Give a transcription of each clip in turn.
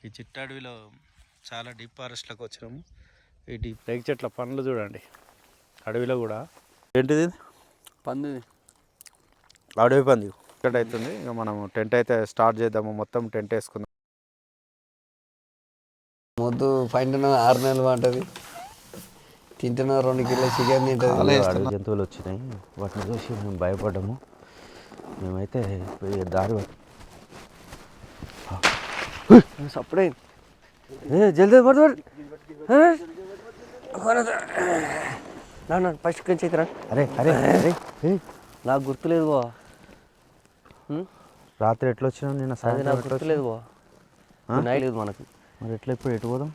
ఈ చిట్ట అడవిలో చాలా డీప్ ఫారెస్ట్లోకి వచ్చినాము. ఈ డీప్ రేగి చెట్ల పండ్లు చూడండి అడవిలో కూడా. ఏంటిది? పంది, అడవి పంది ఇక్కడ అవుతుంది. ఇక మనం టెంట్ అయితే స్టార్ట్ చేద్దాము. మొత్తం టెంట్ వేసుకుందాం. మొద్దు పైన 6 నెలలు ఉంటుంది, తింటున్న 2 కిలో చికెన్ తింటుంది. అడవి జంతువులు వచ్చినాయి, వాటిని చూసి మేము భయపడ్డాము. మేమైతే దారి సప్పుడే జల్దీ పడు. నా ఫస్ట్ కొంచెం అయితే అరే అరే అరే నాకు గుర్తులేదు బా. రాత్రి ఎట్లా వచ్చినావు? నిన్న అది సాయంత్రం నాకు గుర్తులేదు బా. నైట్ లేదు మనకు. మరి ఎట్లా ఇప్పుడు ఎటు పోదాం?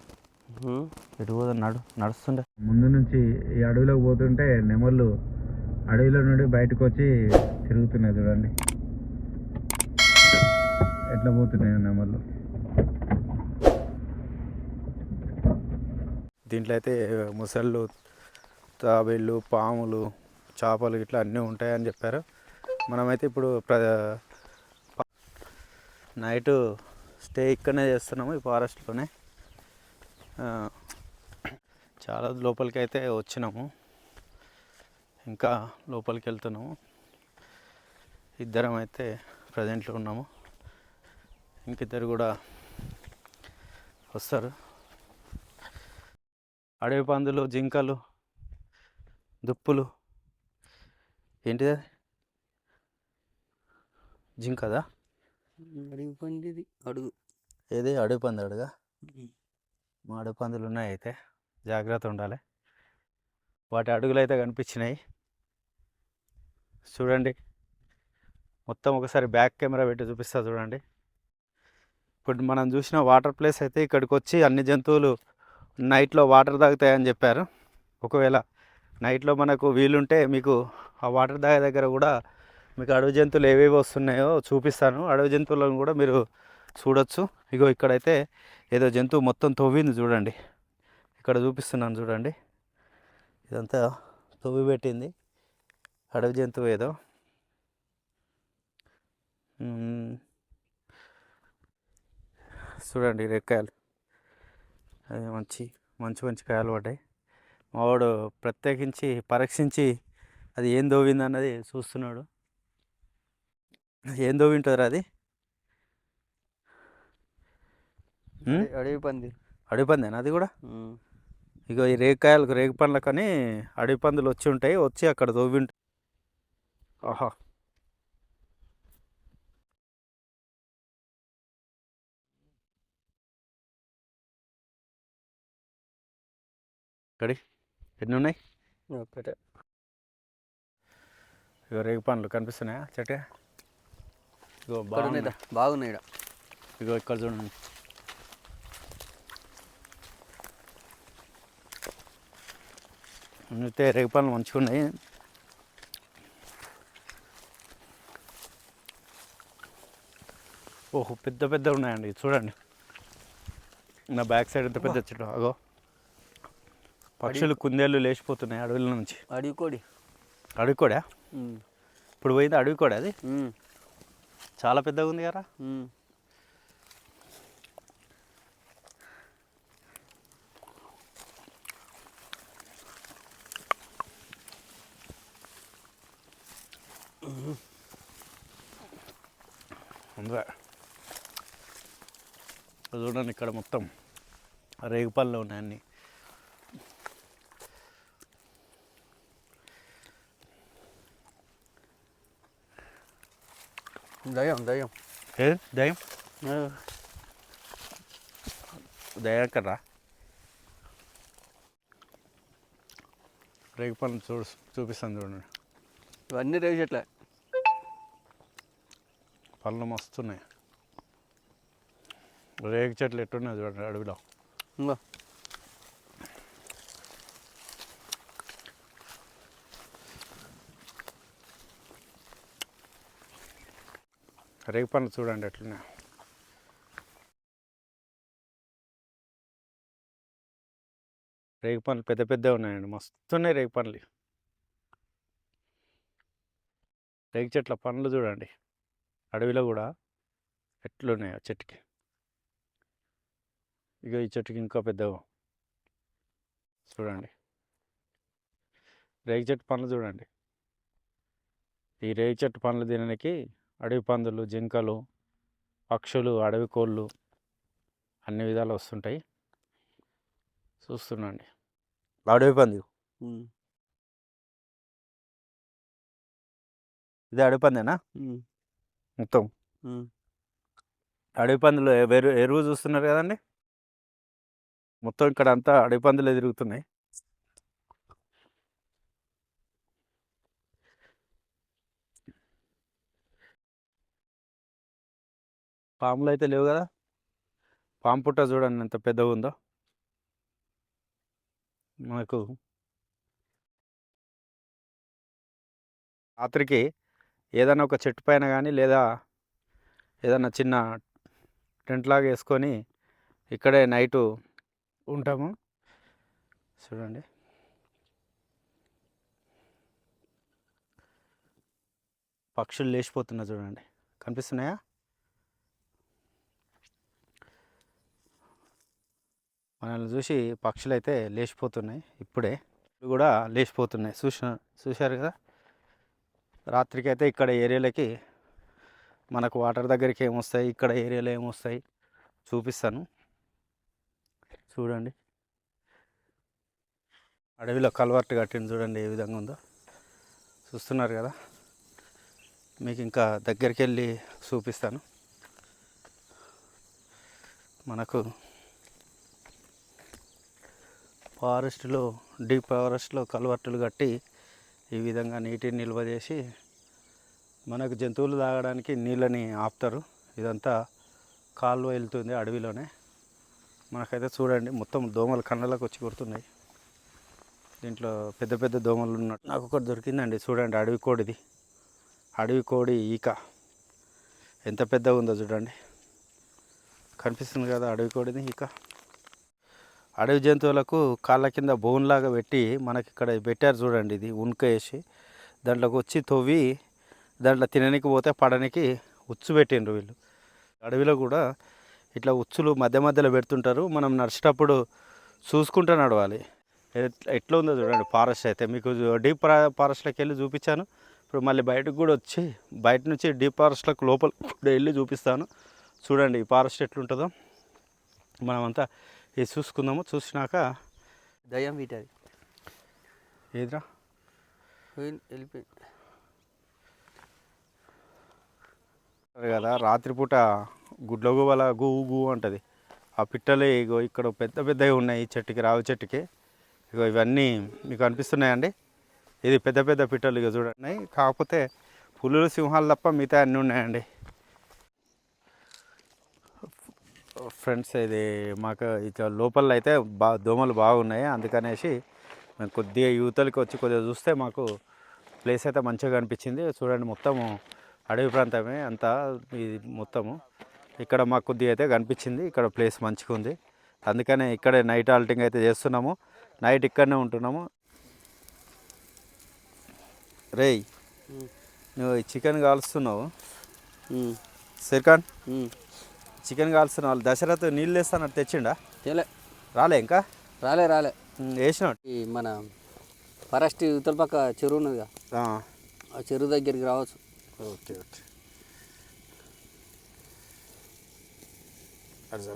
ఎటు పోదాం? నడుస్తుండే ముందు నుంచి ఈ అడవిలోకి పోతుంటే నెమళ్ళు అడవిలో నుండి బయటకు వచ్చి తిరుగుతున్నాయి చూడండి ఎట్లా పోతున్నాయి నెమళ్ళు. దీంట్లో అయితే ముసళ్ళు, తాబేళ్ళు, పాములు, చేపలు ఇట్లా అన్నీ ఉంటాయని చెప్పారు. మనమైతే ఇప్పుడు నైట్ స్టే ఇక్కడనే చేస్తున్నాము, ఈ ఫారెస్ట్లోనే. చాలా లోపలికి అయితే వచ్చినాము, ఇంకా లోపలికి వెళ్తున్నాము. ఇద్దరం అయితే ప్రజెంట్లో ఉన్నాము, ఇంకిద్దరు కూడా వస్తారు. అడవి పందులు, జింకలు, దుప్పులు. ఏంటిది? జింకదా? అడుగు పండిది అడుగు. ఏది అడవి పంది? అడుగా? మా అడవి పందులు ఉన్నాయి, అయితే జాగ్రత్త ఉండాలి. వాటి అడుగులు అయితే కనిపించినాయి చూడండి. మొత్తం ఒకసారి బ్యాక్ కెమెరా పెట్టి చూపిస్తా చూడండి. ఇప్పుడు మనం చూసిన వాటర్ ప్లేస్ అయితే ఇక్కడికి వచ్చి అన్ని జంతువులు నైట్లో వాటర్ తాగుతాయని చెప్పారు. ఒకవేళ నైట్లో మనకు వీలుంటే మీకు ఆ వాటర్ తాగే దగ్గర కూడా మీకు అడవి జంతువులు ఏవేవి వస్తున్నాయో చూపిస్తాను. అడవి జంతువులను కూడా మీరు చూడొచ్చు. ఇగో ఇక్కడైతే ఏదో జంతువు మొత్తం తవ్వింది చూడండి, ఇక్కడ చూపిస్తున్నాను చూడండి. ఇదంతా తవ్వి పెట్టింది అడవి జంతువు ఏదో. చూడండి రెక్కాయలు, అది మంచి మంచి మంచి కాయలు పడ్డాయి. మావాడు ప్రత్యేకించి పరీక్షించి అది ఏం దోవింది అన్నది చూస్తున్నాడు. ఏం దోవింటారు అది? అడవి పంది. అడవి పందేనా అది కూడా? ఇగో ఈ రేగికాయలకు, రేగి పండ్లకని అడవి పందులు వచ్చి ఉంటాయి, వచ్చి అక్కడ దోవింటాయి. ఆహా, ఇక్కడి ఎన్ని ఉన్నాయి? ఒకటే. ఇగో రేగి పండ్లు కనిపిస్తున్నాయా చెట్టు? ఇగో బాగున్నాయి. ఇగో ఇక్కడ చూడండి. అయితే రేగి పండ్లు మంచిగా ఉన్నాయి. ఓహో, పెద్ద పెద్ద ఉన్నాయండి చూడండి. నా బ్యాక్ సైడ్ ఎంత పెద్ద చెట్టు. అగో పక్షులు, కుందేళ్ళు లేచిపోతున్నాయి అడవుల నుంచి. అడవి కోడా? ఇప్పుడు పోయింది అడవి కోడా అది? చాలా పెద్దగా ఉంది కదా. ఉందా చూడండి, ఇక్కడ మొత్తం రేగుపళ్ళు ఉన్నాయి అన్నీ. దయ్యం ఏ దయ్యం? దయ్యం కర్రా. రేగుపళ్ళు చూపిస్తాను చూడండి. ఇవన్నీ రేగు చెట్లే, పళ్ళు మస్తున్నాయి. రేగు చెట్లు ఎట్టున్నాయి చూడండి అడవిలో. రేగు పండ్లు చూడండి ఎట్లున్నాయి. రేగు పండ్లు పెద్ద పెద్దగా ఉన్నాయండి, మస్తున్నాయి రేగు పండ్లు. రేగు చెట్ల పండ్లు చూడండి అడవిలో కూడా ఎట్లున్నాయో చెట్టుకి. ఇక ఈ చెట్టుకి ఇంకా పెద్ద చూడండి, రేగి చెట్టు పండ్లు చూడండి. ఈ రేగి చెట్టు పండ్లు తినడానికి అడవి పందులు, జింకలు, పక్షులు, అడవి కోళ్ళు అన్ని విధాలు వస్తుంటాయి. చూస్తున్నాండి అడవి పంది, ఇది అడవి పందేనా మొత్తం? అడవి పందులు ఎరువు చూస్తున్నారు కదండి, మొత్తం ఇక్కడ అంతా అడవి పందులు తిరుగుతున్నాయి. పాములు అయితే లేవు కదా. పాము పుట్ట చూడండి ఎంత పెద్దగా ఉందో. మనకు రాత్రికి ఏదైనా ఒక చెట్టు పైన కానీ లేదా ఏదైనా చిన్న టెంట్ లాగా వేసుకొని ఇక్కడే నైటు ఉంటాము. చూడండి పక్షులు లేచిపోతున్నా చూడండి, కనిపిస్తున్నాయా? మనల్ని చూసి పక్షులు అయితే లేచిపోతున్నాయి, ఇప్పుడే కూడా లేచిపోతున్నాయి. చూశారు కదా. రాత్రికి అయితే ఇక్కడ ఏరియాలకి మనకు వాటర్ దగ్గరికి ఏమొస్తాయి, ఇక్కడ ఏరియాలో ఏమొస్తాయి చూపిస్తాను. చూడండి అడవిలో కల్వర్ట్ కట్టింది చూడండి ఏ విధంగా ఉందో, చూస్తున్నారు కదా. మీకు ఇంకా దగ్గరికి వెళ్ళి చూపిస్తాను. మనకు ఫారెస్ట్లో, డీప్ ఫారెస్ట్లో కల్వర్టులు కట్టి ఈ విధంగా నీటిని నిల్వ చేసి మనకు జంతువులు తాగడానికి నీళ్ళని ఆపుతారు. ఇదంతా కాలువ వెళ్తుంది అడవిలోనే. మనకైతే చూడండి మొత్తం దోమలు కళ్ళలోకి వచ్చి కొడుతున్నాయి. దీంట్లో పెద్ద పెద్ద దోమలు ఉన్నట్టు నాకు ఒకటి దొరికిందండి. చూడండి అడవి కోడిది, అడవి కోడి ఈక ఎంత పెద్దగా ఉందో చూడండి, కనిపిస్తుంది కదా అడవి కోడిది ఈక. అడవి జంతువులకు కాళ్ళ కింద బోన్లాగా పెట్టి మనకి ఇక్కడ పెట్టారు చూడండి. ఇది ఉనుక వేసి దాంట్లోకి వచ్చి తవ్వి దాంట్లో తిననికి పోతే పడనికి ఉచ్చు పెట్టిండ్రు వీళ్ళు. అడవిలో కూడా ఇట్లా ఉచ్చులు మధ్య మధ్యలో పెడుతుంటారు. మనం నడిచేటప్పుడు చూసుకుంటూ నడవాలి. ఎట్లా ఉందో చూడండి ఫారెస్ట్ అయితే. మీకు డీప్ ఫారెస్ట్లోకి వెళ్ళి చూపించాను. ఇప్పుడు మళ్ళీ బయటకు కూడా వచ్చి బయట నుంచి డీప్ ఫారెస్ట్లోకి లోపల కూడా వెళ్ళి చూపిస్తాను. చూడండి ఈ ఫారెస్ట్ ఎట్లుంటుందో మనమంతా ఇది చూసుకుందాము. చూసినాక దయ్యం వీటది ఏదిరా వెళ్ళిపోయి కదా. రాత్రిపూట గుడ్లగూబల గూ గూ అంటుంది. ఆ పిట్టలు ఇగో ఇక్కడ పెద్ద పెద్దవి ఉన్నాయి ఈ చెట్టుకి, రావి చెట్టుకి. ఇగో ఇవన్నీ మీకు అనిపిస్తున్నాయండి. ఇది పెద్ద పెద్ద పిట్టలు ఇక చూడండి. కాకపోతే పులులు, సింహాలు తప్ప మిగతా అన్నీ ఉన్నాయండి. ఫ్రెండ్స్ ఇది మాకు ఇక లోపల అయితే దోమలు బాగున్నాయి. అందుకనేసి మేము కొద్దిగా యువతలకి వచ్చి కొద్దిగా చూస్తే మాకు ప్లేస్ అయితే మంచిగా అనిపించింది. చూడండి మొత్తము అడవి ప్రాంతమే అంతా ఇది మొత్తము. ఇక్కడ మాకు కొద్దిగా అయితే కనిపించింది. ఇక్కడ ప్లేస్ మంచిగా ఉంది. అందుకనే ఇక్కడే నైట్ హాల్టింగ్ అయితే చేస్తున్నాము. నైట్ ఇక్కడనే ఉంటున్నాము. రేయ్ నువ్వు చికెన్ కాలుస్తున్నావు సిర్ఖాన్, చికెన్ కాల్సిన వాళ్ళు దశరథ్ నీళ్ళు వేస్తానట్టు తెచ్చిండా? రాలే ఇంకా రాలే వేసినాడు. ఈ మన ఫారెస్ట్ ఉత్తర పక్క చెరువు ఉన్నదిగా, ఆ చెరువు దగ్గరికి రావచ్చు. Okay okay.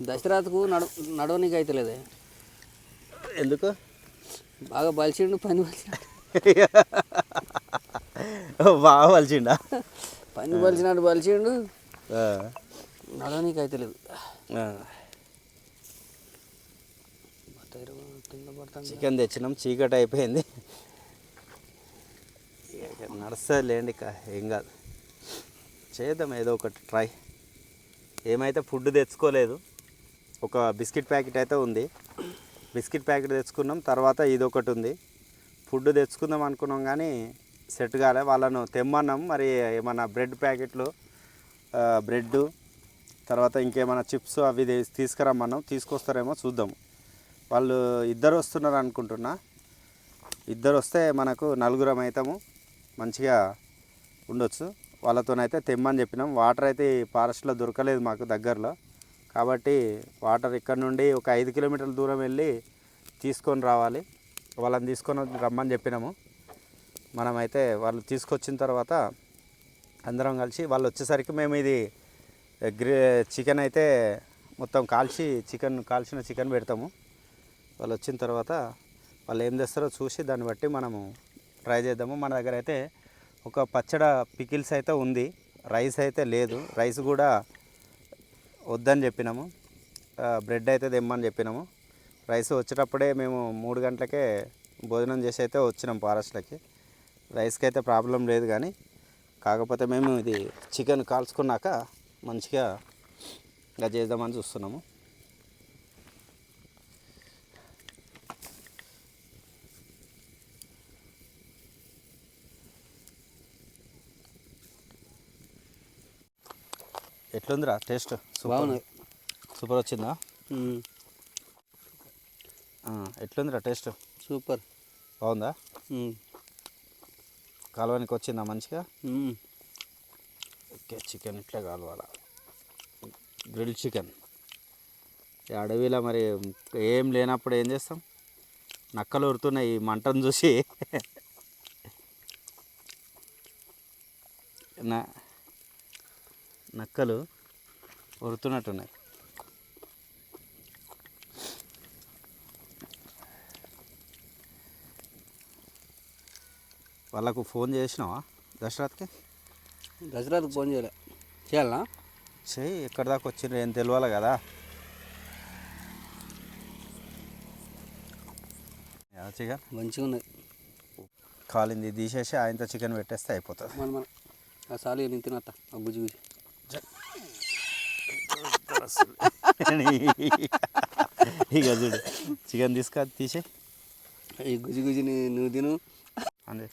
దశరథకు నడవనీకి అయితే లేదే. ఎందుకు? బాగా బలిచిండు, పని బలిచినాడు. బాగా బలిచిండా? పని బలిచినాడు, బలిచిండు, నడవనీకి అయితే లేదు. చికెన్ తెచ్చినాం, చీకటి అయిపోయింది. నడుస్తుంది లేండి, ఏం కాదు, చేద్దాం ఏదో ఒకటి ట్రై. ఏమైతే ఫుడ్ తెచ్చుకోలేదు. ఒక బిస్కెట్ ప్యాకెట్ అయితే ఉంది. బిస్కెట్ ప్యాకెట్ తెచ్చుకున్నాం. తర్వాత ఇది ఒకటి ఉంది. ఫుడ్ తెచ్చుకుందాం అనుకున్నాం కానీ సెట్ కాలే. వాళ్ళను తెమ్మన్నాం. మరి ఏమన్నా బ్రెడ్ ప్యాకెట్లు, బ్రెడ్, తర్వాత ఇంకేమైనా చిప్స్ అవి తీసుకురమ్మన్నాం. తీసుకొస్తారేమో చూద్దాము. వాళ్ళు ఇద్దరు వస్తున్నారు అనుకుంటున్నా. ఇద్దరు వస్తే మనకు నలుగురం అవుతాము, మంచిగా ఉండొచ్చు. వాళ్ళతోనైతే తెమ్మని చెప్పినాం. వాటర్ అయితే ఈ ఫారెస్ట్లో దొరకలేదు మాకు దగ్గరలో. కాబట్టి వాటర్ ఇక్కడ నుండి ఒక 5 కిలోమీటర్ల దూరం వెళ్ళి తీసుకొని రావాలి. వాళ్ళని తీసుకొని రమ్మని చెప్పినాము. మనమైతే వాళ్ళు తీసుకొచ్చిన తర్వాత అందరం కలిసి వాళ్ళు వచ్చేసరికి మేము ఇది చికెన్ అయితే మొత్తం కాల్చిన చికెన్ పెడతాము. వాళ్ళు వచ్చిన తర్వాత వాళ్ళు ఏం చేస్తారో చూసి దాన్ని బట్టి మనము ట్రై చేద్దాము. మన దగ్గర అయితే ఒక పికిల్స్ అయితే ఉంది, రైస్ అయితే లేదు. రైస్ కూడా వద్దని చెప్పినాము. బ్రెడ్ అయితే తెమ్మని చెప్పినాము. రైస్ వచ్చేటప్పుడే మేము 3 గంటలకే భోజనం చేసి అయితే వచ్చినాం ఫారెస్ట్లకి. రైస్కి అయితే ప్రాబ్లం లేదు, కానీ కాకపోతే మేము ఇది చికెన్ కాల్చుకున్నాక మంచిగా ఇంకా చేద్దామని చూస్తున్నాము. ఎట్లుందిరా టేస్ట్? బాగుంది. సూపర్ వచ్చిందా? ఎట్లుందిరా టేస్ట్? సూపర్. బాగుందా? కాలువనికి వచ్చిందా మంచిగా? ఓకే, చికెన్ ఇట్లా కాలువాలా, గ్రిల్ చికెన్. అడవిలో మరి ఏం లేనప్పుడు ఏం చేస్తాం? నక్కలు ఉరుతున్నాయి ఈ మంటను చూసి. నక్కలు ఉరుతున్నట్టున్నాయి. వాళ్ళకు ఫోన్ చేసినావా దశరథ్కి? దసరాకు ఫోన్ చేయాలా? చెయ్యి. ఎక్కడి దాకా వచ్చిండ్రు ఏం తెలియాలి కదా. చికెన్ మంచిగా ఉన్నది. కాలింది తీసేసి ఆయనతో చికెన్ పెట్టేస్తే అయిపోతుంది. మన ఆ సాలి నేను తినత్తా ఆ గుజ్జు గుజ్జు. ఇక చూడు, చికెన్ తీసే ఈ గుజ్జు గుజ్జుని నువ్వు తిను. అంటే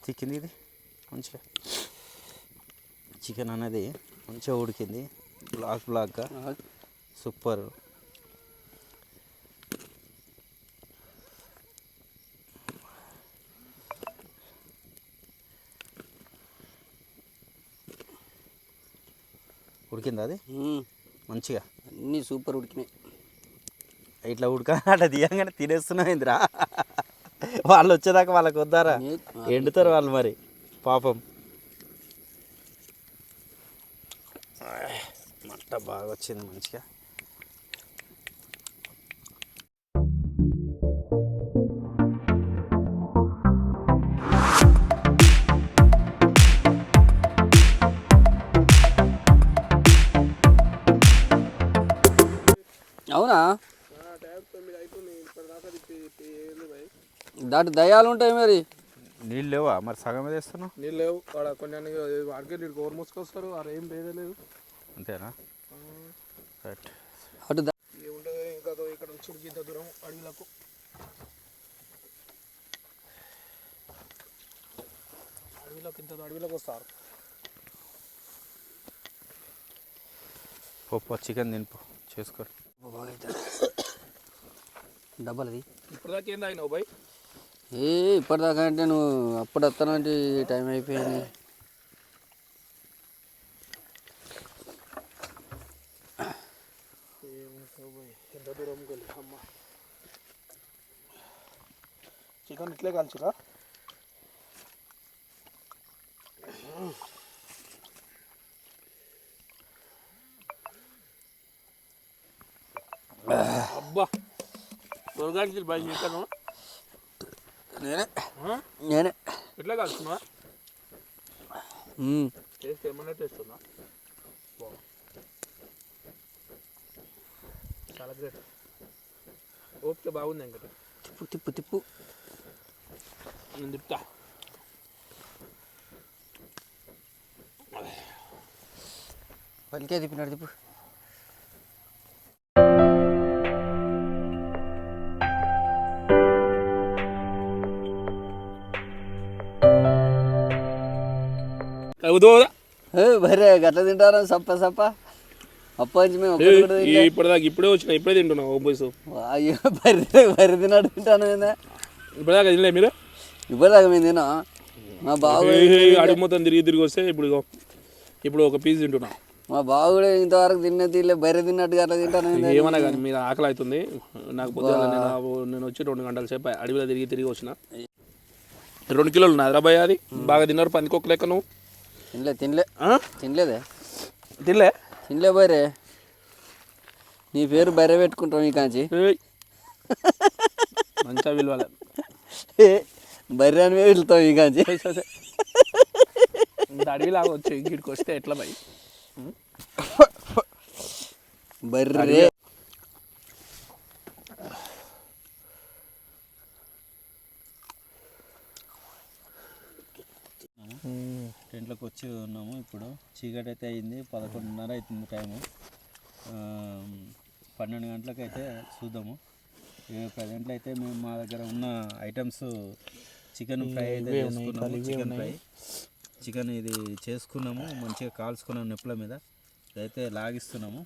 చికెన్ ఇది మంచిగా చికెన్ అనేది మంచిగా ఉడికింది, బ్లాక్గా సూపర్. ఉడికిందా అది మంచిగా? అన్నీ సూపర్ ఉడికినాయి. ఇట్లా ఉడకాలంటే తీయంగానే తినేస్తున్నావు ఏందిరా? వాళ్ళు వచ్చేదాకా వాళ్ళకి వద్దారా? ఎండుతారు వాళ్ళు మరి పాపం. మంట బాగా వచ్చింది మంచిగా. అవునా? దాంట్లో దయ్యాలు ఉంటాయి మరి. నీళ్ళు లేవా మరి? సగమే తెస్తున్నావు. నీళ్ళు లేవు అక్కడ కొన్ని అడిగే నీళ్ళు గోరు మూసుకొస్తారు. అక్కడ ఏం లేదు. అంతేనా? రైట్. అటు ఏముంటుంది ఇంకా ఇక్కడ వచ్చి ఇంత దూరం అడవిలకు. అడవిలోకి వస్తారు. పప్పు చికెన్ తినిపో చేసుకోరు. డబ్బలది ఇప్పటిదాకా ఏం తాగినావు బాయ్? ఇప్పటిదాకా అంటే నువ్వు అప్పుడు వస్తానంటే టైం అయిపోయింది. ఎంత దూరం వెళ్ళి అమ్మ చికెన్ ఇట్లే కాల్చురా. అబ్బా దొరగానికి బాయ్ చికెన్ నేనే ఎట్లా కాల్చున్నా? టేస్ట్ ఏమన్నా టేస్ట్ ఉందా? చాలా గ్రేట్. ఓపిక బాగుంది. ఇంకటి తిప్పు నేను తిప్పుతా. పలికే తిప్పినాడు తిప్పు. బరే గట్ల తింటారా? సప్ప అప్పటి మేము ఇప్పుడే వచ్చిన ఇప్పుడే తింటున్నావు. అయ్యో బరి తిన్నాడు తింటాను. ఇప్పటిదాకా తినలే మీరు? ఇప్పటిదాకా మేము తినా. మా బాబు అడుగు మొత్తం తిరిగి వస్తే ఇప్పుడు ఒక పీస్ తింటున్నా. మా బావ కూడా ఇంతవరకు తిన్నది బయట తిన్నట్టుగా అట్లా తింటాను ఏమన్నా కానీ మీరు ఆకలి అవుతుంది నాకు పొద్దున నేను వచ్చి 2 గంటల సేపు అడవిలో తిరిగి వచ్చిన 2 కిలోలు ఉన్నది హైదరాబాద్ అది బాగా తిన్నారు పందికొక్క లెక్క నువ్వు తినలేదే తినలే బైరే నీ పేరు బైరే పెట్టుకుంటాం ఈ కాంచి మంచిగా విలువలే బర్రె అని వెళ్తాం ఈ కాంచి ఇంత అడవిలాగా వచ్చి ఇంటికి వస్తే ఎట్లా భయ్ బర్రె టెంట్లోకి వచ్చి ఉన్నాము. ఇప్పుడు చీకటి అయితే అయింది, 11:30 అవుతుంది టైము. 12 గంటలకు అయితే చూద్దాము. ప్రజెంట్లో అయితే మేము మా దగ్గర ఉన్న ఐటమ్స్ చికెన్ ఫ్రై అయితే చేసుకున్నాము. చికెన్ ఇది చేసుకున్నాము, మంచిగా కాల్చుకున్నాము నిప్పుల మీద. ఇదైతే లాగిస్తున్నాము.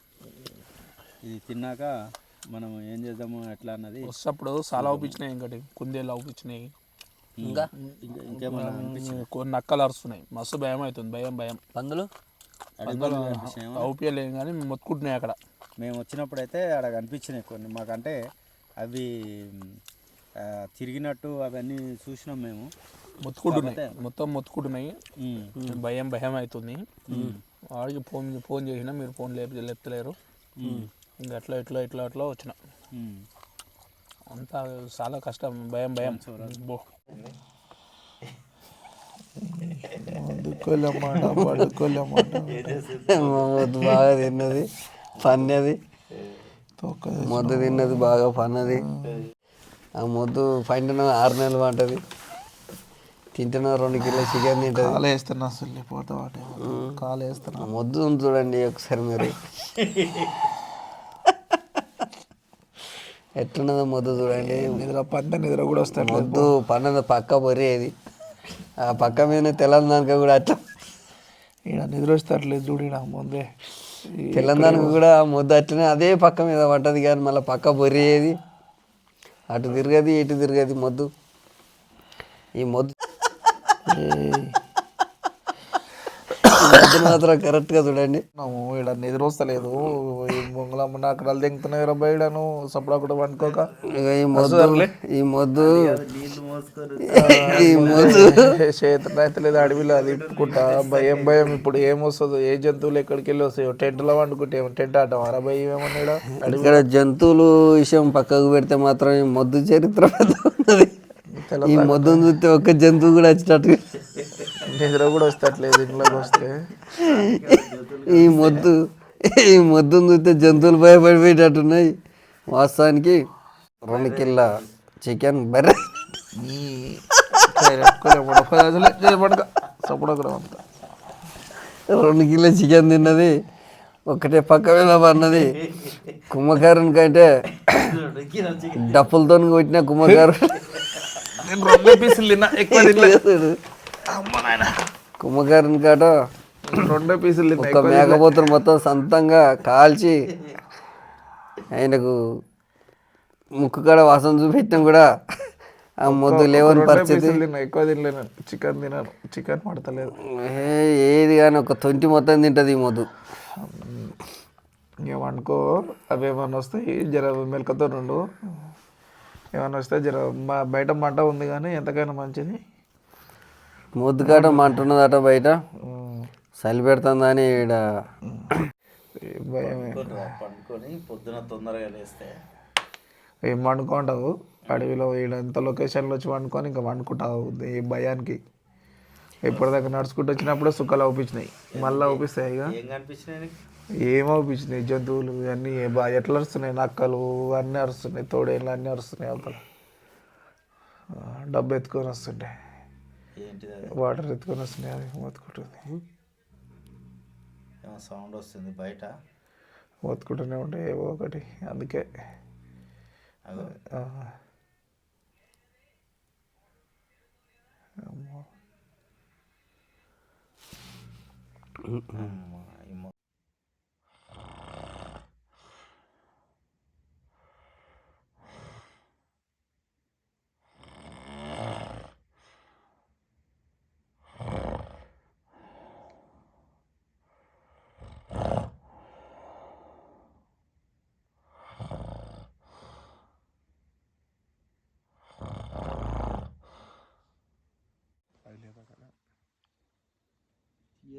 ఇది తిన్నాక మనం ఏం చేద్దాము ఎట్లా అన్నది. వస్తప్పుడు చాలా అవుపించినాయి, ఇంకటి కుందేళ్ళు అవుపించినాయి, ఇంకా కొన్ని నక్కలు అరుస్తున్నాయి. మస్తు భయం అవుతుంది, భయం. పందులు అవుపియలేము కానీ మొత్తుకుంటున్నాయి అక్కడ. మేము వచ్చినప్పుడు అయితే అక్కడ కనిపించినాయి కొన్ని మాకంటే. అవి తిరిగినట్టు అవన్నీ చూసినాం మేము. మొత్తం మొత్తుకుంటున్నాయి. భయం అవుతుంది. వాడికి ఫోన్ చేసినా మీరు ఫోన్ లేపుతలేరు. ఇంకా అట్లా వచ్చిన. అంతా చాలా కష్టం, భయం. బాగా తిన్నది పన్నది, మొద్దు తిన్నది బాగా పన్నది. ఆ మొద్దు 6 నెలలు పంటది. తింటున్నా 2 కిలో చికెన్ తింటుంది. మొద్దు చూడండి ఒకసారి మీరు ఎట్లున్నదో మొద్దు చూడండి. నిద్ర కూడా వస్తాడు. మొద్దు పన్నది పక్క బొరేది. ఆ పక్క మీద తెలంగాణకి కూడా అట్లా ఇక్కడ నిద్ర వస్తట్లేదు చూడు. ముందే తెలంగాణకు కూడా మొద్దు అట్లనే అదే పక్క మీద పట్టదు, కానీ మళ్ళీ పక్క బొరేది. అటు తిరగది ఇటు తిరగది మొద్దు. ఈ మొద్దు మాత్రం కరెక్ట్గా చూడండి. ఇక్కడ నిద్ర వస్తలేదు. బొంగులమ్మ అక్కడ దింగుతున్నాయి బయటను సపడా కూడా పండుకోక. ఈ మొద్దు చేతులు అయితే లేదు అడవిలో అది ఇప్పుకుంటా. భయం. ఇప్పుడు ఏమొస్తుందో, ఏ జంతువులు ఎక్కడికి వెళ్ళి వస్తాయో. టెంట్లో వండుకుంటే టెంట్ ఆటం అరా భయం ఏమన్నా. ఇక్కడ జంతువులు విషయం పక్కకు పెడితే మాత్రం ఈ మొద్దు చరిత్ర ఉన్నది. ఈ మొద్దును చూస్తే ఒక్క జంతువు కూడా వచ్చేటట్టు నిద్ర కూడా వస్తట్లేదు ఇంట్లోకి వస్తే. ఈ మొద్దును చూస్తే జంతువులు భయపడిపోయేటట్టున్నాయి. వాస్తవానికి 2 కిలో చికెన్ బర్రె 2 కిలో చికెన్ తిన్నది. ఒకటే పక్క మీద పన్నది. కుమ్మకారుని కంటే డప్పులతో కొట్టిన కుమ్మకారు కుమ్మకారుని కాట 2 పీసులు ఒక మేకపోతులు మొత్తం సొంతంగా కాల్చి ఆయనకు ముక్కు కాడ వాసన చూపెట్టినా కూడా ఆ మొద్దు లేవని పరిస్థితి. ఎక్కువ తినలేను, చికెన్ తినను, చికెన్ పడతలేదు. ఏది కానీ ఒక 20 మొత్తం తింటుంది ఈ మొద్దు. ఏమనుకో అవి ఏమన్నా వస్తాయి జర మెలకతో రెండు. ఏమన్నా వస్తే జర బయట మంట ఉంది కానీ ఎంతకైనా మంచిది. మొద్దు కాట మంట ఉన్నదట బయట, చలి పెడుతుందని ఈడ భయమే. పండుకొని పొద్దున తొందరగా లేస్తే ఏం వండుకుంటావు అడవిలో. ఈడ ఎంత లొకేషన్లో వచ్చి వండుకొని ఇంకా వండుకుంటావు ఈ భయానికి. ఎప్పటిదాకా నడుచుకుంటూ వచ్చినప్పుడే సుఖాలు అవుపించినాయి, మళ్ళీ అవుపిస్తాయి. ఇక ఏం అవుపించినాయి జంతువులు అన్నీ ఎట్లా అరుస్తున్నాయి. నక్కలు అన్నీ అరుస్తున్నాయి, తోడేళ్ళు అన్నీ అరుస్తున్నాయి. అవతల డబ్బు ఎత్తుకొని వస్తుంటాయి, వాటర్ ఎత్తుకొని వస్తున్నాయి. అది మొత్తుకుంటుంది, సౌండ్ వస్తుంది బయట, మొత్తుకుంటూనే ఉంటాయి ఏవో ఒకటి. అందుకే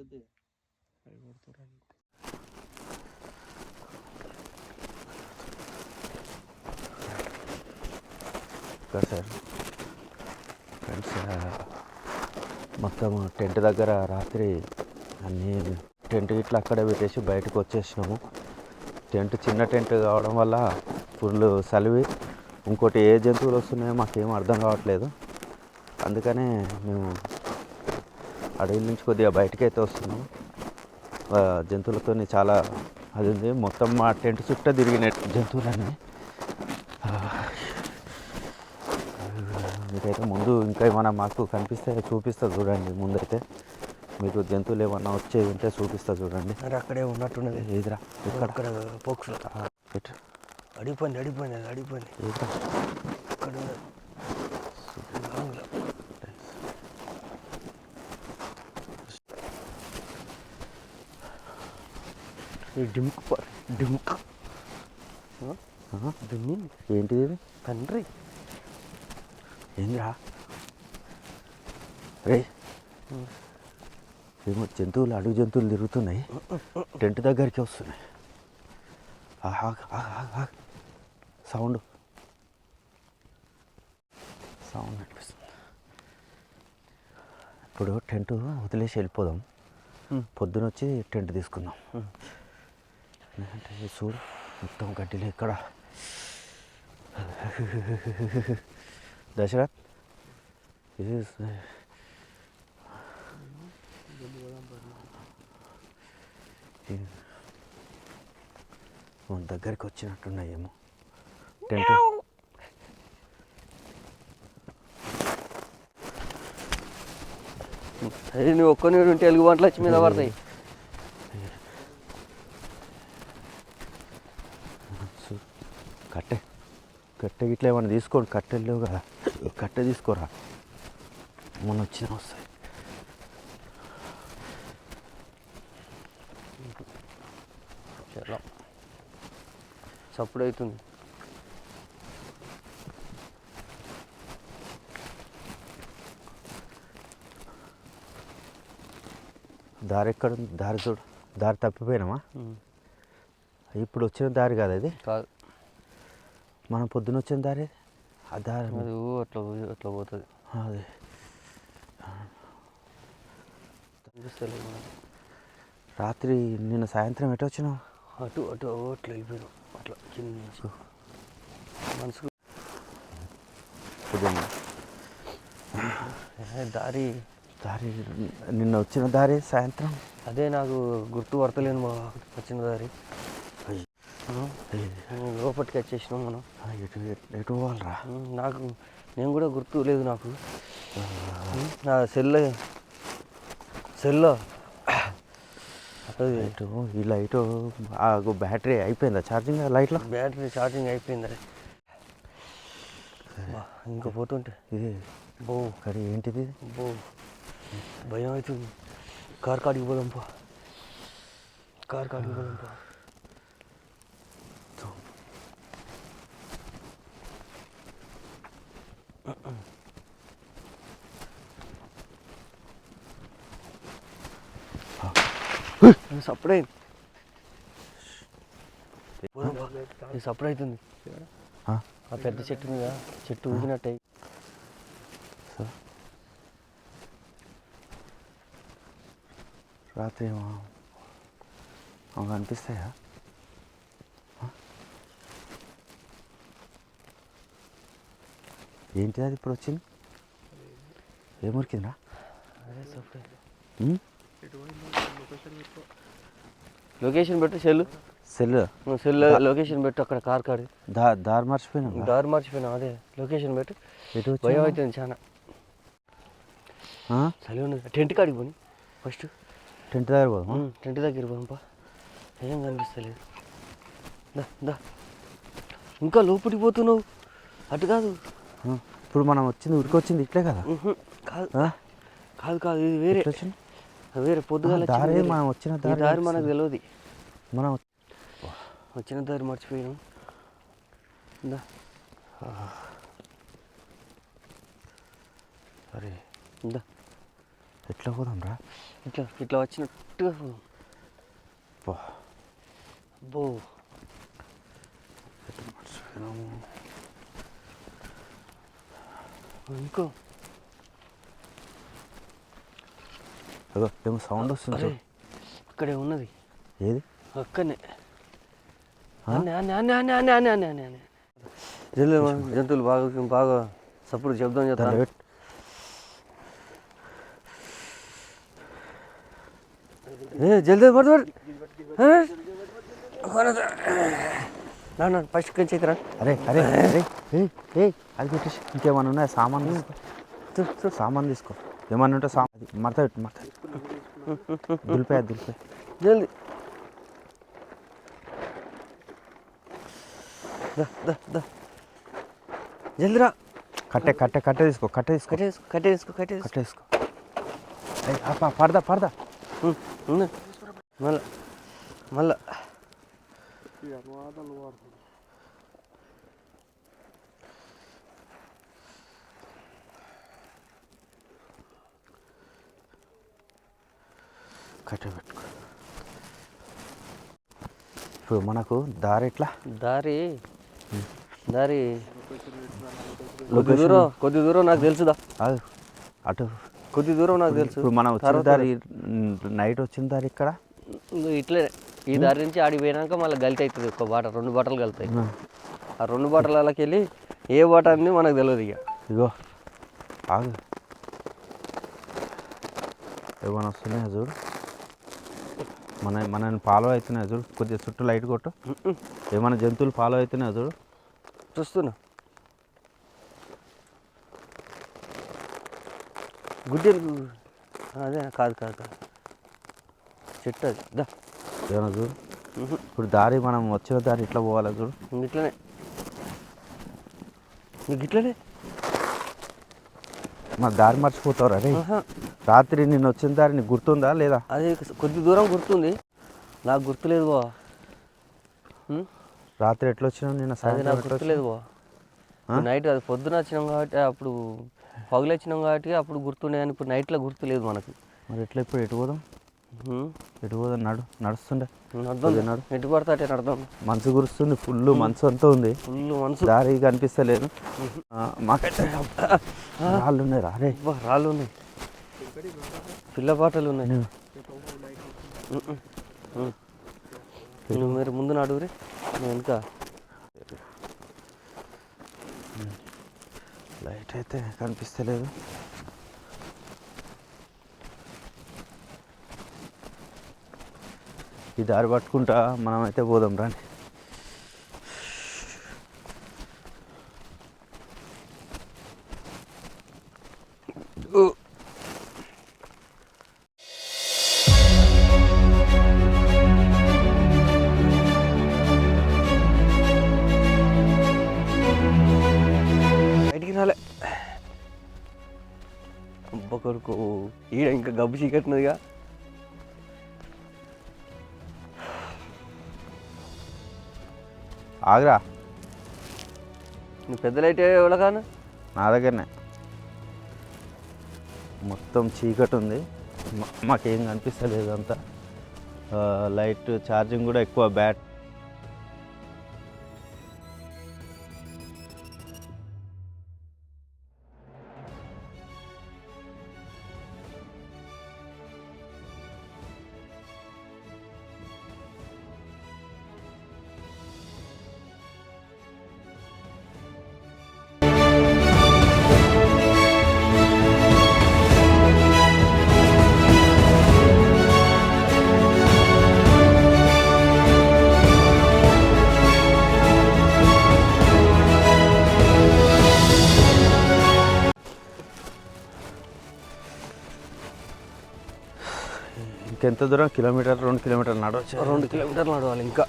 సార్ ఫ్రెండ్స్, మొత్తం టెంట్ దగ్గర రాత్రి అన్నీ టెంట్ ఇట్లా అక్కడే పెట్టేసి బయటకు వచ్చేసినాము. టెంట్ చిన్న టెంట్ కావడం వల్ల ఫుల్ చలివి, ఇంకోటి ఏ జంతువులు వస్తున్నాయో మాకేం అర్థం కావట్లేదు. అందుకనే మేము అడవి నుంచి కొద్దిగా బయటకైతే వస్తున్నాము. జంతువులతో చాలా అది ఉంది. మొత్తం మా టెంట్ చుట్టూ తిరిగిన జంతువులన్నీ. మీకైతే ముందు ఇంకా ఏమైనా మాకు కనిపిస్తే చూపిస్తా చూడండి. ముందైతే మీకు జంతువులు ఏమన్నా వచ్చేవి ఉంటే చూపిస్తా చూడండి. అక్కడే ఉన్నట్టున్నది. ఏదిరా ఇక్కడ అక్కడ పోక్స్ అడిగిపోయింది ఎదురా అక్కడ ఉన్నది. డింక్ దున్ని ఏంటిది ఇది? తండ్రి ఏందిరా రే? ఏమో జంతువులు, అడుగు జంతువులు తిరుగుతున్నాయి, టెంట్ దగ్గరికి వస్తున్నాయి. సౌండ్ అనిపిస్తుంది. ఇప్పుడు టెంట్ వదిలేసి వెళ్ళిపోదాం. పొద్దున వచ్చి టెంట్ తీసుకుందాం. ఎందుకంటే చూడు మొత్తం గడ్డిలో ఇక్కడ. దశరథ్ ఇది మన దగ్గరికి వచ్చినట్టున్నాయేమో టెంట్. అదే నువ్వు ఒక్కని ఉంటే ఎలుగు వంటలు వచ్చి మీద పడతాయి. కట్టె ఇట్లా ఏమన్నా తీసుకోండి. కట్టెలు లేవు కదా, కట్టె తీసుకోరా, మొన్న వచ్చిన వస్తాయి. చాలా చప్పుడు అవుతుంది. దారి ఎక్కడ ఉంది? దారి చూడు, దారి తప్పిపోయినామా? ఇప్పుడు వచ్చిన దారి కాదు అది, కాదు మనం పొద్దున వచ్చిన దారి. ఆ దారి అది అట్లా పోతుంది. అది రాత్రి నిన్న సాయంత్రం ఎటు వచ్చినావు? అటు అట్లా వెళ్ళిపోయాను. అట్లా కింద నుంచి మనసుకు దారి నిన్న వచ్చిన దారి సాయంత్రం. అదే నాకు గుర్తు పడతలేను మా వచ్చిన దారి. లోపలికి వచ్చేసినాం మనం. ఎటు పోవాలరా? నేను కూడా గుర్తు లేదు నాకు. నా సెల్లో లైట్, ఈ లైట్ బ్యాటరీ అయిపోయిందా ఛార్జింగ్? లైట్లో బ్యాటరీ ఛార్జింగ్ అయిపోయింది. ఇంకా పోతుంటే ఇది బో కరీ ఏంటిది? బో భయం అవుతుంది. కార్ కాడికి పోదాంపా. సప్పుడైంది, సప్పుడు అవుతుంది. ఆ పెద్ద చెట్టు మీద చెట్టు ఊగినట్టు. రాత్రి అనిపిస్తాయా? ఏంటి అది ఇప్పుడు వచ్చింది? ఏమురికిందా? లొకేషన్ పెట్టు, సెల్ లొకేషన్ పెట్టు. అక్కడ కార్ కాడి దారి మర్చిపోయినా. అదే లొకేషన్ పెట్టు. ఎటు భయం అవుతుంది చాలా. చలి ఉన్నది. టెంట్ కాడికి పోని ఫస్ట్. టెంట్ దగ్గర పోదాం. టెంట్ దగ్గర పోదాంపా. ఏం కనిపిస్తలేదు. దా ఇంకా లోపలికి పోతున్నావు. అటు కాదు, ఇప్పుడు మనం వచ్చింది ఉరికొచ్చింది ఇట్లే కదా? కాదు ఇది వేరే వచ్చింది. వేరే పొద్దుగాల దారి మనం వచ్చిన దారి మనకు తెలియదు. మనం వచ్చిన దారి మర్చిపోయాను. సరే ఎట్లా పోదాం రా? ఇట్లా ఇట్లా వచ్చినట్టుగా పో. అబ్బో ఇంకో అదో ఏమో సౌండ్ వస్తుంది అరే చూడు. అక్కడే ఉన్నది. ఏది? అక్కడనే జంతువులు బాగా బాగా సప్పుడు శబ్దం చేస్తాను. దాన్ని పెట్టు. జల్దీ పడుతు ఫస్ట్ కొంచెం ఇక్కడ అరే అరే అరే అది పెట్టేసి ఇంకేమన్నా ఉన్నాయా? సామాన్ తీసుకో. సామాన్ తీసుకో. ఏమన్నా ఉంటే సామాన్ మడత పెట్టు. దులిపాయ జల్దీ జల్దీరా. కట్టె తీసుకో. పడదా మళ్ళా కట్టె పెట్టుకో. ఇప్పుడు మనకు దారి ఎట్లా? దారి కొద్ది దూరం నాకు తెలుసుదా. అటు కొద్ది దూరం నాకు తెలుసు. ఇప్పుడు మనం వచ్చిన దారి నైట్ వచ్చిన దారి ఇక్కడ ఇట్లే ఈ దారి నుంచి ఆడికి పోయినాక మళ్ళీ గలిత అవుతుంది. ఒక బాట 2 బాటలు కలుతాయి. ఆ 2 బాటలకి వెళ్ళి ఏ బాట అని మనకు తెలియదు. ఇగో ఆగు. ఏమైనా వస్తున్నాయా చూడు. మనని ఫాలో అవుతున్నాయా చూడు. కొద్దిగా చుట్టూ లైట్ కొట్టు. ఏమైనా జంతువులు ఫాలో అవుతున్నాయా చూడు. చూస్తున్నా. గుడ్డెలు అదే కాదు చెట్టు అది. ఏమైనా చూడు. ఇప్పుడు దారి మనం వచ్చిన దారి ఇట్లా పోవాలా చూడు. ఇట్లనే నీకు ఇట్లనే మన దారి మర్చిపోతావు అరే. రాత్రి నిన్న వచ్చిన దారి నీకు గుర్తుందా లేదా? అది కొద్ది దూరం గుర్తుంది, నాకు గుర్తులేదు బా. రాత్రి ఎట్లా వచ్చినావు నిన్న? అది నాకు గుర్తులేదు బా. నైట్ అది పొద్దున వచ్చినాం కాబట్టి అప్పుడు పగులు వచ్చినాం కాబట్టి అప్పుడు గుర్తుండే, కానీ ఇప్పుడు నైట్లో గుర్తులేదు మనకు. మరి ఎట్లా ఇప్పుడు ఎటు పోదాం? నడుస్తుండే నడు ఎటు పడతా అటే నడదాం. మనసు గురుస్తుంది. ఫుల్ మనసు అంతా ఉంది. ఫుల్ మనసు. దారి కనిపిస్తలేదు మాకైతే. రాళ్ళు ఉన్నాయి రా. రే రాళ్ళు ఉన్నాయి, పిల్ల పాటలు ఉన్నాయి. నువ్వు మీరు ముందు నడుగురి, నువ్వు వెనుక. లైట్ అయితే కనిపిస్తలేదు. ఈ దారి పట్టుకుంటా మనం అయితే పోదాం రండి. బయటికి రాలే అబ్బ కొడుకు. ఈడ ఇంకా గబ్బు చీకట్టినదిగా. ఆగరా. నువ్వు పెద్ద లైట్ ఎవడగాను? నా దగ్గరనే. మొత్తం చీకటి ఉంది, మాకేం కనిపిస్తలేదు అంతా. లైట్ ఛార్జింగ్ కూడా ఎక్కువ. బ్యాట్ ఇంకెంత దూరం? కిలోమీటర్ 2 కిలోమీటర్లు నడవచ్చు. 2 కిలోమీటర్లు నడవాలి ఇంకా.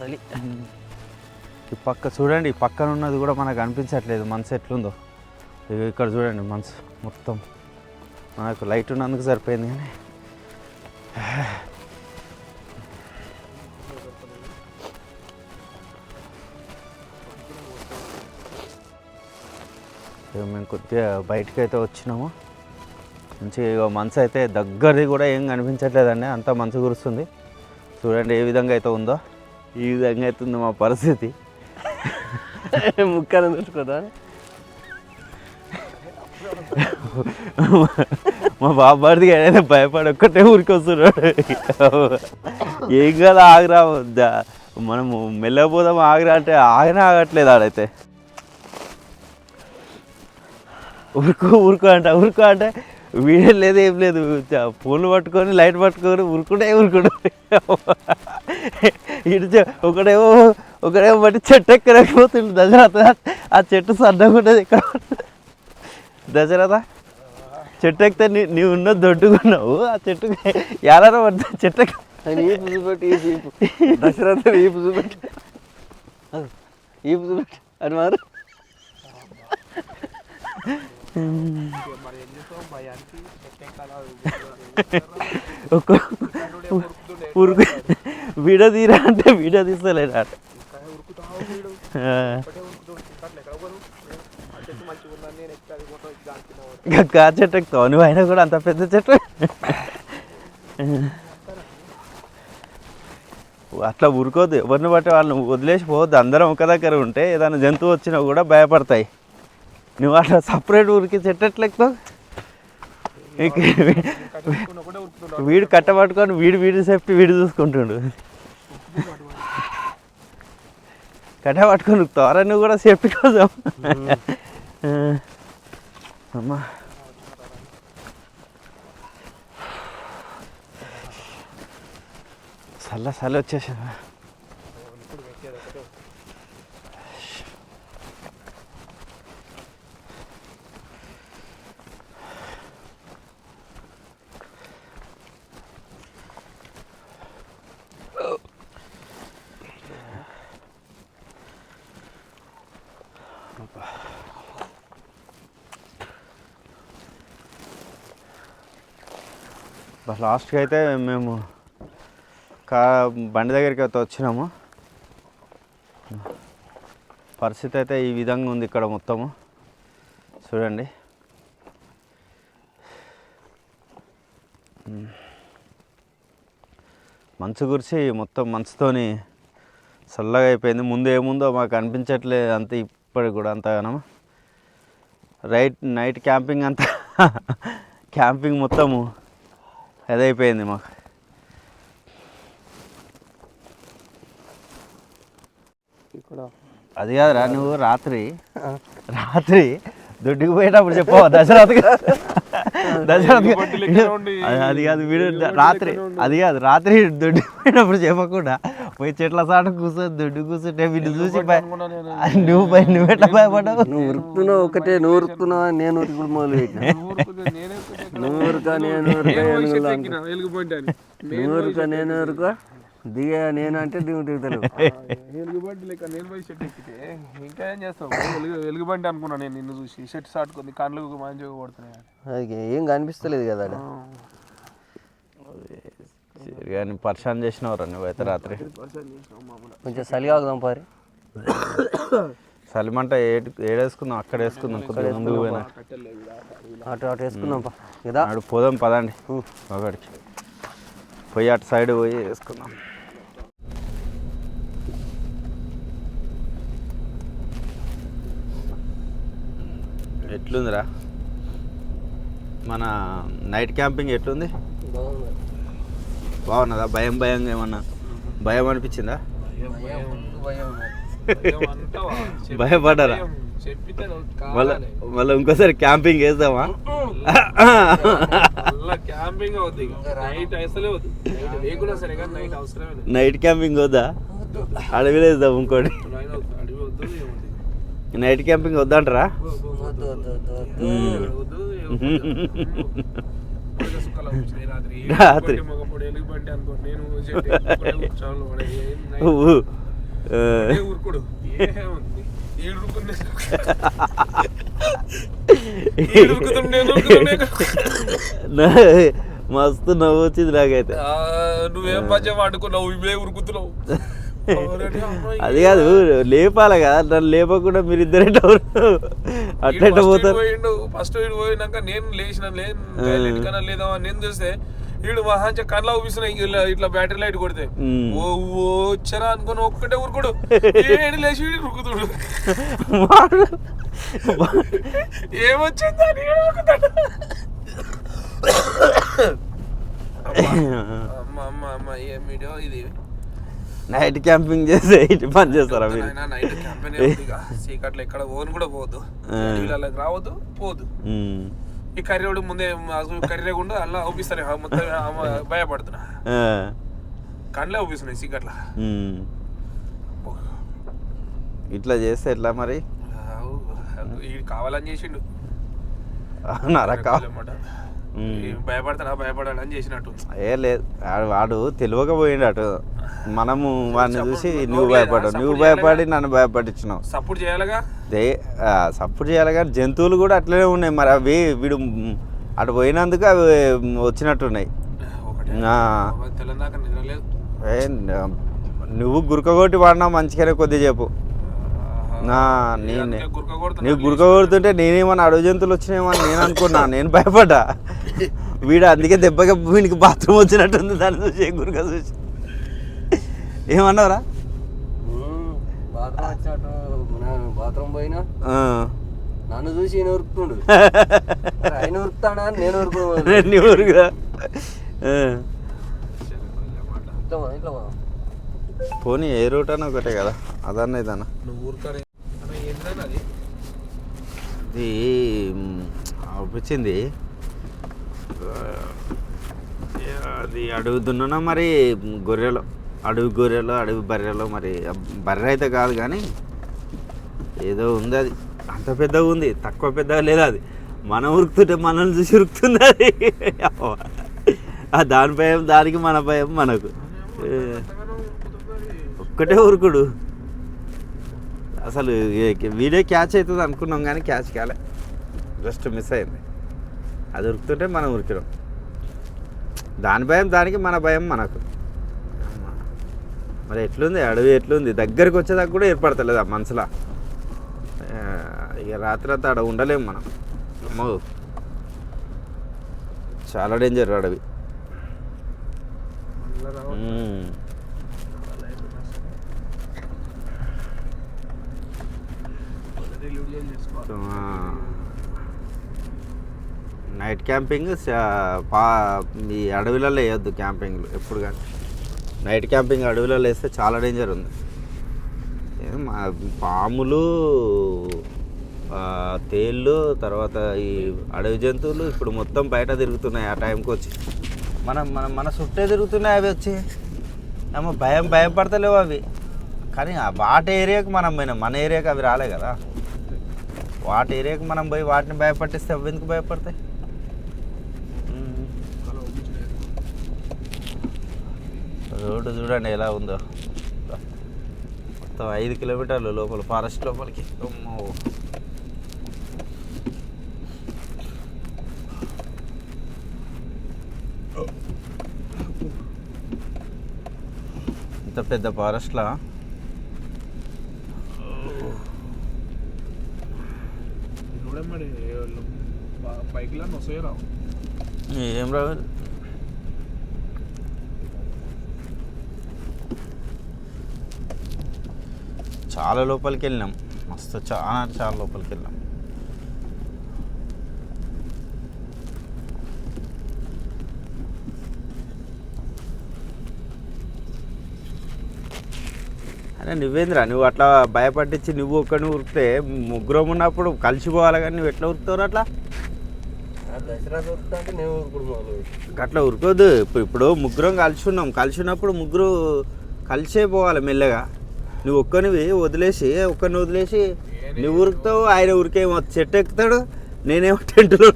చలి. ఈ పక్క చూడండి, ఈ పక్కన ఉన్నది కూడా మనకు అనిపించట్లేదు మనసు ఎట్లుందో. ఇక్కడ చూడండి మనసు మొత్తం. మనకు లైట్ ఉన్నందుకు సరిపోయింది కానీ మేము కొద్దిగా బయటకు అయితే వచ్చినాము. మంచిగా మనసు అయితే దగ్గరది కూడా ఏం కనిపించట్లేదండి, అంతా మనసు కురుస్తుంది. చూడండి ఏ విధంగా అయితే ఉందో, ఈ విధంగా అయితే ఉంది మా పరిస్థితి. ముక్కను చూసుకోదా మా బాబాడికి ఏదైనా భయపడి ఒక్కటే ఊరికి వస్తున్నాడు. ఏం కదా ఆగరా, మనము మెల్లపోదాం ఆగరా అంటే ఆగనే ఆగట్లేదు. ఆడైతే ఊరుకో అంటే వీడియో లేదు ఏం లేదు, ఫోన్లు పట్టుకొని లైట్ పట్టుకొని ఊరుకుంటే ఇటు ఒకడేమో బట్టి చెట్టు ఎక్కలేకపోతుంది దశరథ. ఆ చెట్టు సన్నగా ఉంటుంది ఎక్కడ దశరథ, చెట్టు ఎక్కితే నీవు ఉన్న దొడ్డుకున్నావు, ఆ చెట్టు ఎలా పడుతుంది చెట్టు దశరథ ఈపు చూపెట్టి అని మారు. ఊరుకు వీడియో తీరా అంటే వీడియో తీస్తలేడు అట. ఇంకా చెట్టు ఎక్కుతావు నువ్వు, అయినా కూడా అంత పెద్ద చెట్టు. అట్లా ఊరుకోవద్దు, ఎవరిని బట్టి వాళ్ళని వదిలేసి పోవద్దు. అందరం ఒక దగ్గర ఉంటే ఏదైనా జంతువు వచ్చినా కూడా భయపడతాయి. నువ్వు అట్లా సపరేట్ ఊరికి చెట్టు ఎట్లా ఎక్కుతావు? వీడు కట్టబట్టుకొని వీడి సేఫ్టీ వీడు చూసుకుంటుండు. కట్టబట్టుకొని తోరా నువ్వు కూడా సేఫ్టీ కోసం. అమ్మా చల్ల వచ్చేసా. లాస్ట్కి అయితే మేము బండి దగ్గరికి అయితే వచ్చినాము. పరిస్థితి అయితే ఈ విధంగా ఉంది ఇక్కడ మొత్తము చూడండి. మంచు గురిసి మొత్తం మంచుతోని చల్లగా అయిపోయింది. ముందు ఏముందో మాకు అనిపించట్లేదు అంత, ఇప్పటికి కూడా అంతగానో. నైట్ క్యాంపింగ్ అంతా క్యాంపింగ్ మొత్తము అదైపోయింది మాకు. అది కాదురా, నువ్వు రాత్రి దొడ్డికి పోయేటప్పుడు చెప్పావు దశరథ్ అది కాదు వీడు రాత్రి దొడ్డికి పోయేటప్పుడు చెప్పకుండా పోయి చెట్ల చాట కూర్చొని దొడ్డు కూర్చుంటే వీళ్ళు చూసి నువ్వు ఎట్లా భయపడ్డావు? నువ్వు ఉరుకుతున్నావు ఒకటే, నువ్వు ఉరుకుతున్నావు నేను ఉరుకుడు మొదలు పెట్టినా. నువ్వు ఉరుక నేను ఉరుక దిగా నేను అంటే దిగుతాను. ఎలుగుబంటి లెక్క నేను పోయి షెట్ ఎక్కితే ఇంకా ఏం చేస్తావు? ఎలుగుబంటి అనుకున్నా నేను నిన్ను చూసి. షెట్ సాటుకుంది, కళ్ళు మంచిగా కొడుతున్నాయి. అది ఏం కనిపిస్తలేదు కదా కానీ పరిశాన్ చేసినవరా నువ్వైతే రాత్రి. కొంచెం చలి ఆగుదాం పారి. చలిమంట ఏడేసుకుందాం, అక్కడ వేసుకుందాం. కొద్దిగా ముందుకు పోయినా అటు వేసుకుందాం కదా. అటు పోదాం పదండి, ఒకటికి పోయి అటు సైడ్ పోయి వేసుకుందాం. ఎట్లుందిరా మన నైట్ క్యాంపింగ్? ఎట్లుంది? బాగున్నదా? భయంగా ఏమన్నా భయం అనిపించిందా? భయపడ్డారా? మళ్ళీ ఇంకోసారి క్యాంపింగ్ వేద్దామా? నైట్ క్యాంపింగ్ వద్దా? అడవిలో వేద్దాం ఇంకోటి. నైట్ క్యాంపింగ్ వద్దంటారా? రాత్రి మస్తు నవ్వు వచ్చింది నాకైతే. నువ్వేం మంచిగా వండుకున్నావు, ఇవే ఉరుకుతున్నావు. అది కాదు, లేపాలి కదా, నన్ను లేపకుండా మీరు ఇద్దరే అట్లా పోతారు. ఫస్ట్ వీడు పోయినాక నేను లేచిన లేకన్నా లేదా నేను చూస్తే వీడు మహాంచ కళ్ళ ఊపిస్తున్నాయి ఇట్లా బ్యాటరీ లైట్ కొడితే ఓ వచ్చారా అనుకుని ఒక్కటే ఉరుకుడు, ఏడు లేచి వీడు ఉరుకుతుడు. ఏమొచ్చింది అని అమ్మ అమ్మ అమ్మ ఏం వీడియో ఇది. నైట్ క్యాంపింగ్ చేస్తే ఇటు పని చేస్తారా మీరు? నైట్ క్యాంపెయిన్ చీకట్లో ఎక్కడ ఓన్ కూడా పోవద్దు, వీళ్ళకి రావద్దు పోదు. ఈ కర్రీ ముందే కర్రీ లేకుండా అలా ఊపిస్తాను మొత్తం భయపడుతున్నా, కండ్లే ఊపిస్తున్నాయి చీకట్లా. ఇట్లా చేస్తే ఎట్లా మరి? కావాలని చేసిండు, భయపడాలని చేసినట్టు. ఏ లేదు, వాడు తెలియక పోయిండు అటు. మనము వాడిని చూసి నువ్వు భయపడి నన్ను భయపడించినావు. సపోర్ట్ చేయాలిగా, సపోర్ట్ చేయాలి కానీ జంతువులు కూడా అట్లనే ఉన్నాయి మరి. అవి వీడు అటు పోయినందుకు అవి వచ్చినట్టున్నాయి. నువ్వు గురకగొట్టి వాడినా మంచిగానే కొద్దిగా చెప్పు. నువ్వు గురక కొడుతుంటే నేనేమన్నా అడవి జంతువులు వచ్చినాయేమని నేను అనుకున్నా, నేను భయపడ్డా. వీడు అందుకే దెబ్బగా వీడికి బాత్రూమ్ వచ్చినట్టుంది దాన్ని చూసి, గురక చూసి. ఏమన్నావురా? బాత్రూమ్ పోయినా నన్ను చూసి ఈయన ఉరుకుతుండు, ఆయన ఉరుకుతాడా నేను ఉరుకుదా? పోనీ ఏ రూట్ అన్న ఒకటే కదా, అదన్నా ఇదన్నా. ఇది అనిపించింది అది అడవి దున్నా మరి గొర్రెలు, అడవి గొర్రెలు అడవి బర్రెలు. మరి బర్రె అయితే కాదు కానీ ఏదో ఉంది, అది అంత పెద్దగా ఉంది, తక్కువ పెద్దగా లేదు. అది మనం ఉరుకుతుంటే మనల్ని చూసి ఉరుకుతుంది అది. దాని భయం దానికి, మన భయం మనకు. ఒక్కటే ఉరుకుడు. అసలు వీడియో క్యాచ్ అవుతుంది అనుకున్నాం కానీ క్యాచ్ కాలే, జస్ట్ మిస్ అయింది. అది ఉరుకుతుంటే మనం ఉరికినాం. దాని భయం దానికి, మన భయం మనకు. మరి ఎట్లుంది అడవి, ఎట్లుంది? దగ్గరికి వచ్చేదాకా కూడా ఏర్పడతలేదు ఆ మనసులో. ఇక రాత్రి అంతా అడవి ఉండలేము మనం. అమ్మో చాలా డేంజర్ అడవి. నైట్ క్యాంపింగ్ ఈ అడవిలలో వేయొద్దు క్యాంపింగ్లు ఎప్పుడు కానీ. నైట్ క్యాంపింగ్ అడవిలలో వేస్తే చాలా డేంజర్ ఉంది. పాములు, తేళ్ళు, తర్వాత ఈ అడవి జంతువులు ఇప్పుడు మొత్తం బయట తిరుగుతున్నాయి ఆ టైంకి వచ్చి. మన చుట్టే తిరుగుతున్నాయి అవి వచ్చి. ఏమో భయం పడతలేవు అవి. కానీ వాటి ఏరియాకి మనం పోయినాం, మన ఏరియాకి అవి రాలే కదా. వాటి ఏరియాకి మనం పోయి వాటిని భయపట్టిస్తే అవి ఎందుకు భయపడతాయి? రోడ్డు చూడండి ఎలా ఉందో. మొత్తం 5 కిలోమీటర్లు లోపల, ఫారెస్ట్ లోపలికి. ఇంత పెద్ద ఫారెస్ట్లా ఏం రావు. చాలా లోపలికి వెళ్ళినాం, మస్తు చాలా లోపలికి వెళ్ళినాం. అరే నువ్వేంద్రా, నువ్వు అట్లా భయపట్టించి నువ్వు ఒక్కడిని ఉరికితే ముగ్గురం ఉన్నప్పుడు కలిసిపోవాలి కానీ నువ్వు ఎట్లా ఉరుకుతావు అట్లా? అట్లా ఉరుకోద్దు. ఇప్పుడు ముగ్గురం కలిసి ఉన్నప్పుడు ముగ్గురు కలిసే పోవాలి మెల్లగా. నువ్వు ఒక్కనివి ఒక్కరిని వదిలేసి నువ్వు ఉరుకుతావు, ఆయన ఉరికేమో చెట్టు ఎక్కుతాడు, నేనేమో టెంట్లో.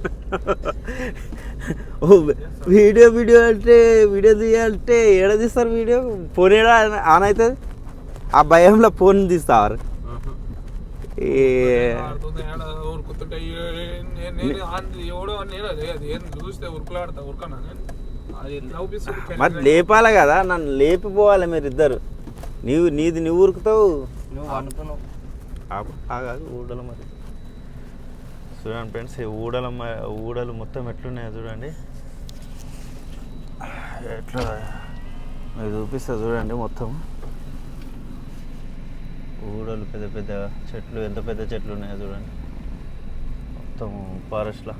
వీడియో అంటే వీడియో తీయాలంటే ఏడ తీస్తారు వీడియో? ఫోన్ ఏడా ఆన్ అవుతుంది? ఆ భయంలో ఫోన్ తీస్తారు. అది ఎట్లా ఊపిస్తుంది మరి లేపాలి కదా, నన్ను లేపిపోవాలి మీరు ఇద్దరు. నీది నువ్వు ఉరుకుతావు. నువ్వు అనుకున్నావు. ఆగాదు ఊడలు మరి చూడండి ఫ్రెండ్స్, ఈ ఊడలు మొత్తం ఎట్లున్నాయో చూడండి. ఎట్లా ఇది చూపిస్తా చూడండి. మొత్తం ఊడలు, పెద్ద పెద్ద చెట్లు, ఎంత పెద్ద చెట్లు ఉన్నాయో చూడండి. మొత్తం ఫారెస్ట్లో.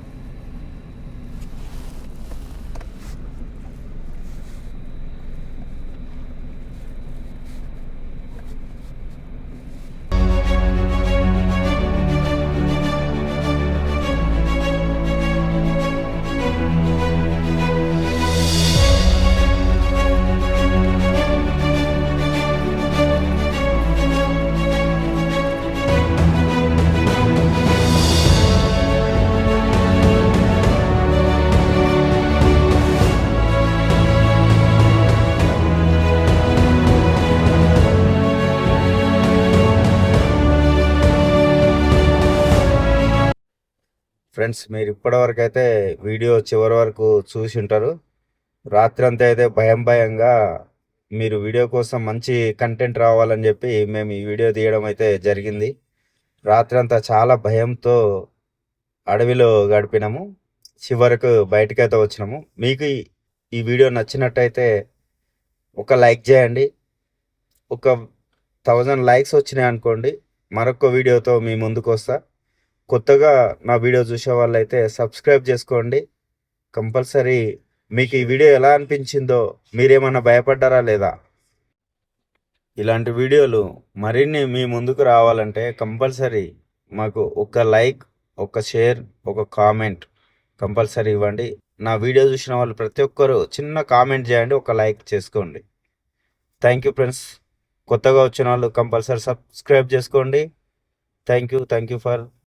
ఫ్రెండ్స్, మీరు ఇప్పటివరకు అయితే వీడియో చివరి వరకు చూసి ఉంటారు. రాత్రి అంతా అయితే భయంగా మీరు వీడియో కోసం మంచి కంటెంట్ రావాలని చెప్పి మేము ఈ వీడియో తీయడం అయితే జరిగింది. రాత్రి అంతా చాలా భయంతో అడవిలో గడిపినాము. చివరకు బయటకైతే వచ్చినాము. మీకు ఈ వీడియో నచ్చినట్టయితే ఒక లైక్ చేయండి. ఒక 1000 లైక్స్ వచ్చినాయి అనుకోండి, మరొక వీడియోతో మీ ముందుకు వస్తా. కొత్తగా నా వీడియో చూసే వాళ్ళైతే సబ్స్క్రైబ్ చేసుకోండి కంపల్సరీ. మీకు ఈ వీడియో ఎలా అనిపించిందో, మీరేమన్నా భయపడ్డారా లేదా? ఇలాంటి వీడియోలు మరిన్ని మీ ముందుకు రావాలంటే కంపల్సరీ మాకు ఒక లైక్, ఒక షేర్, ఒక కామెంట్ కంపల్సరీ ఇవ్వండి. నా వీడియో చూసిన వాళ్ళు ప్రతి ఒక్కరు చిన్న కామెంట్ చేయండి, ఒక లైక్ చేసుకోండి. Thank you friends. కొత్తగా వచ్చిన వాళ్ళు కంపల్సరీ సబ్స్క్రైబ్ చేసుకోండి. Thank you for